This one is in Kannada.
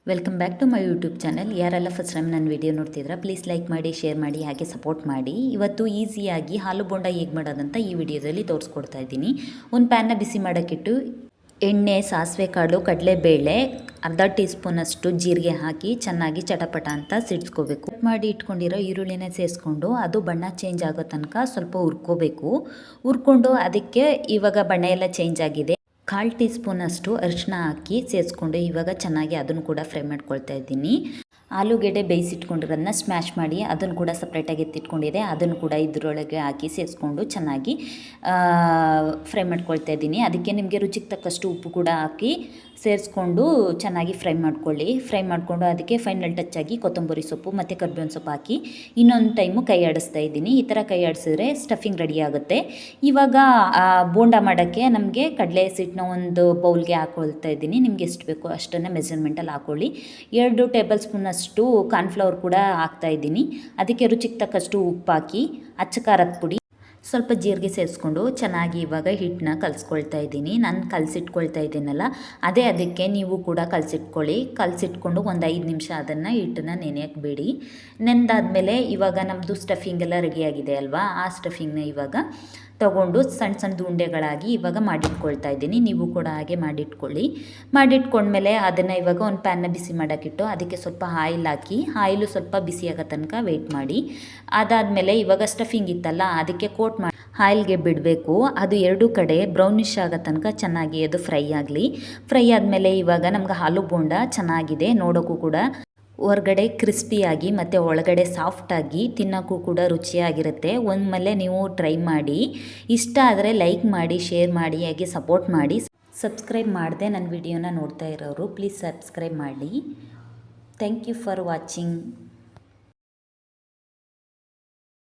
Welcome back to my YouTube channel. ಯಾರೆಲ್ಲ ಫಸ್ಟ್ ಟೈಮ್ ನನ್ನ ವಿಡಿಯೋ ನೋಡ್ತಿದ್ರೆ ಪ್ಲೀಸ್ ಲೈಕ್ ಮಾಡಿ, ಶೇರ್ ಮಾಡಿ, ಹಾಗೆ ಸಪೋರ್ಟ್ ಮಾಡಿ. ಇವತ್ತು ಈಸಿಯಾಗಿ ಹಾಲು ಬೋಂಡ ಹೇಗೆ ಮಾಡೋದಂತ ಈ ವಿಡಿಯೋದಲ್ಲಿ ತೋರಿಸ್ಕೊಡ್ತಾ ಇದ್ದೀನಿ. ಒಂದು ಪ್ಯಾನ್ನ ಬಿಸಿ ಮಾಡೋಕ್ಕಿಟ್ಟು ಎಣ್ಣೆ, ಸಾಸಿವೆ ಕಾಳು, ಕಡಲೆಬೇಳೆ, ಅರ್ಧ ಟೀ ಸ್ಪೂನಷ್ಟು ಜೀರಿಗೆ ಹಾಕಿ ಚೆನ್ನಾಗಿ ಚಟಪಟ ಅಂತ ಸಿಡಿಸ್ಕೋಬೇಕು. ಕಟ್ ಮಾಡಿ ಇಟ್ಕೊಂಡಿರೋ ಈರುಳ್ಳಿನ ಸೇರಿಸ್ಕೊಂಡು ಅದು ಬಣ್ಣ ಚೇಂಜ್ ಆಗೋ ತನಕ ಸ್ವಲ್ಪ ಹುರ್ಕೋಬೇಕು. ಹುರ್ಕೊಂಡು ಅದಕ್ಕೆ ಇವಾಗ ಬಣ್ಣ ಎಲ್ಲ ಚೇಂಜ್ ಆಗಿದೆ, 1/4 ಟೀ ಸ್ಪೂನಷ್ಟು ಅರಿಶಿನ ಹಾಕಿ ಸೇರಿಸ್ಕೊಂಡು ಇವಾಗ ಚೆನ್ನಾಗಿ ಅದನ್ನು ಕೂಡ ಫ್ರೈ ಮಾಡ್ಕೊಳ್ತಾ ಇದ್ದೀನಿ. ಆಲೂಗೆಡ್ಡೆ ಬೇಯಿಸಿಟ್ಕೊಂಡಿರೋದನ್ನ ಸ್ಮ್ಯಾಶ್ ಮಾಡಿ ಅದನ್ನು ಕೂಡ ಸಪ್ರೇಟಾಗಿ ಎತ್ತಿಟ್ಕೊಂಡಿದೆ, ಅದನ್ನು ಕೂಡ ಇದರೊಳಗೆ ಹಾಕಿ ಸೇರಿಸ್ಕೊಂಡು ಚೆನ್ನಾಗಿ ಫ್ರೈ ಮಾಡ್ಕೊಳ್ತಾ ಇದ್ದೀನಿ. ಅದಕ್ಕೆ ನಿಮಗೆ ರುಚಿಗೆ ತಕ್ಕಷ್ಟು ಉಪ್ಪು ಕೂಡ ಹಾಕಿ ಸೇರಿಸ್ಕೊಂಡು ಚೆನ್ನಾಗಿ ಫ್ರೈ ಮಾಡ್ಕೊಳ್ಳಿ. ಫ್ರೈ ಮಾಡಿಕೊಂಡು ಅದಕ್ಕೆ ಫೈನಲ್ ಟಚ್ ಆಗಿ ಕೊತ್ತಂಬರಿ ಸೊಪ್ಪು ಮತ್ತು ಕರ್ಬೇವಿನ ಸೊಪ್ಪು ಹಾಕಿ ಇನ್ನೊಂದು ಟೈಮು ಕೈ ಆಡಿಸ್ತಾ ಇದ್ದೀನಿ. ಈ ಥರ ಕೈ ಆಡಿಸಿದ್ರೆ ಸ್ಟಫಿಂಗ್ ರೆಡಿ ಆಗುತ್ತೆ. ಇವಾಗ ಬೋಂಡ ಮಾಡೋಕ್ಕೆ ನಮಗೆ ಕಡಲೆ ಹಸಿಟ್ಟನ್ನ ಒಂದು ಬೌಲ್ಗೆ ಹಾಕ್ಕೊಳ್ತಾ ಇದ್ದೀನಿ. ನಿಮ್ಗೆ ಎಷ್ಟು ಬೇಕೋ ಅಷ್ಟನ್ನು ಮೆಜರ್ಮೆಂಟಲ್ಲಿ ಹಾಕ್ಕೊಳ್ಳಿ. 2 ಟೇಬಲ್ ಸ್ಪೂನಷ್ಟು ಕಾರ್ನ್ಫ್ಲವರ್ ಕೂಡ ಹಾಕ್ತಾಯಿದ್ದೀನಿ. ಅದಕ್ಕೆ ರುಚಿಗೆ ತಕ್ಕಷ್ಟು ಉಪ್ಪು ಹಾಕಿ, ಅಚ್ಚ ಖಾರದ ಪುಡಿ, ಸ್ವಲ್ಪ ಜೀರಿಗೆ ಸೇರಿಸ್ಕೊಂಡು ಚೆನ್ನಾಗಿ ಇವಾಗ ಹಿಟ್ಟನ್ನ ಕಲಿಸ್ಕೊಳ್ತಾ ಇದ್ದೀನಿ. ನಾನು ಕಲಸಿಟ್ಕೊಳ್ತಾ ಇದ್ದೀನಲ್ಲ ಅದೇ ಅದಕ್ಕೆ ನೀವು ಕೂಡ ಕಲಸಿಟ್ಕೊಂಡು ಒಂದು 5 ನಿಮಿಷ ಅದನ್ನು ಹಿಟ್ಟನ್ನು ನೆನೆಯಕ್ಕೆ ಬಿಡಿ. ನೆನೆದಾದ್ಮೇಲೆ ಇವಾಗ ನಮ್ಮದು ಸ್ಟಫಿಂಗ್ ಎಲ್ಲ ರೆಡಿಯಾಗಿದೆ ಅಲ್ವಾ, ಆ ಸ್ಟಫಿಂಗ್ನ ಇವಾಗ ತೊಗೊಂಡು ಸಣ್ಣ ಸಣ್ಣ ಉಂಡೆಗಳಾಗಿ ಇವಾಗ ಮಾಡಿಟ್ಕೊಳ್ತಾ ಇದ್ದೀನಿ. ನೀವು ಕೂಡ ಹಾಗೆ ಮಾಡಿಟ್ಕೊಂಡ್ಮೇಲೆ ಅದನ್ನು ಇವಾಗ ಒಂದು ಪ್ಯಾನ್ನ ಬಿಸಿ ಮಾಡೋಕ್ಕಿಟ್ಟು ಅದಕ್ಕೆ ಸ್ವಲ್ಪ ಆಯಿಲ್ ಹಾಕಿ, ಆಯಿಲು ಸ್ವಲ್ಪ ಬಿಸಿ ಆಗೋ ತನಕ ವೆಯ್ಟ್ ಮಾಡಿ. ಅದಾದಮೇಲೆ ಇವಾಗ ಸ್ಟಫಿಂಗ್ ಇತ್ತಲ್ಲ ಅದಕ್ಕೆ ಕೋಟ್ ಮಾಡಿ ಆಯಿಲ್ಗೆ ಬಿಡಬೇಕು. ಅದು 2 ಕಡೆ ಬ್ರೌನಿಷ್ ಆಗೋ ತನಕ ಚೆನ್ನಾಗಿ ಅದು ಫ್ರೈ ಆಗಲಿ. ಫ್ರೈ ಆದಮೇಲೆ ಇವಾಗ ನಮ್ಗೆ ಆಲೂ ಬೋಂಡ ಚೆನ್ನಾಗಿದೆ, ನೋಡೋಕ್ಕೂ ಕೂಡ ಹೊರಗಡೆ ಕ್ರಿಸ್ಪಿಯಾಗಿ ಮತ್ತು ಒಳಗಡೆ ಸಾಫ್ಟಾಗಿ ತಿನ್ನೋಕ್ಕೂ ಕೂಡ ರುಚಿಯಾಗಿರುತ್ತೆ. ಒಮ್ಮೆಲೆ ನೀವು ಟ್ರೈ ಮಾಡಿ. ಇಷ್ಟ ಆದರೆ ಲೈಕ್ ಮಾಡಿ, ಶೇರ್ ಮಾಡಿ, ಹಾಗೆ ಸಪೋರ್ಟ್ ಮಾಡಿ. ಸಬ್ಸ್ಕ್ರೈಬ್ ಮಾಡದೆ ನನ್ನ ವಿಡಿಯೋನ ನೋಡ್ತಾ ಇರೋರು ಪ್ಲೀಸ್ ಸಬ್ಸ್ಕ್ರೈಬ್ ಮಾಡಿ. Thank you for watching.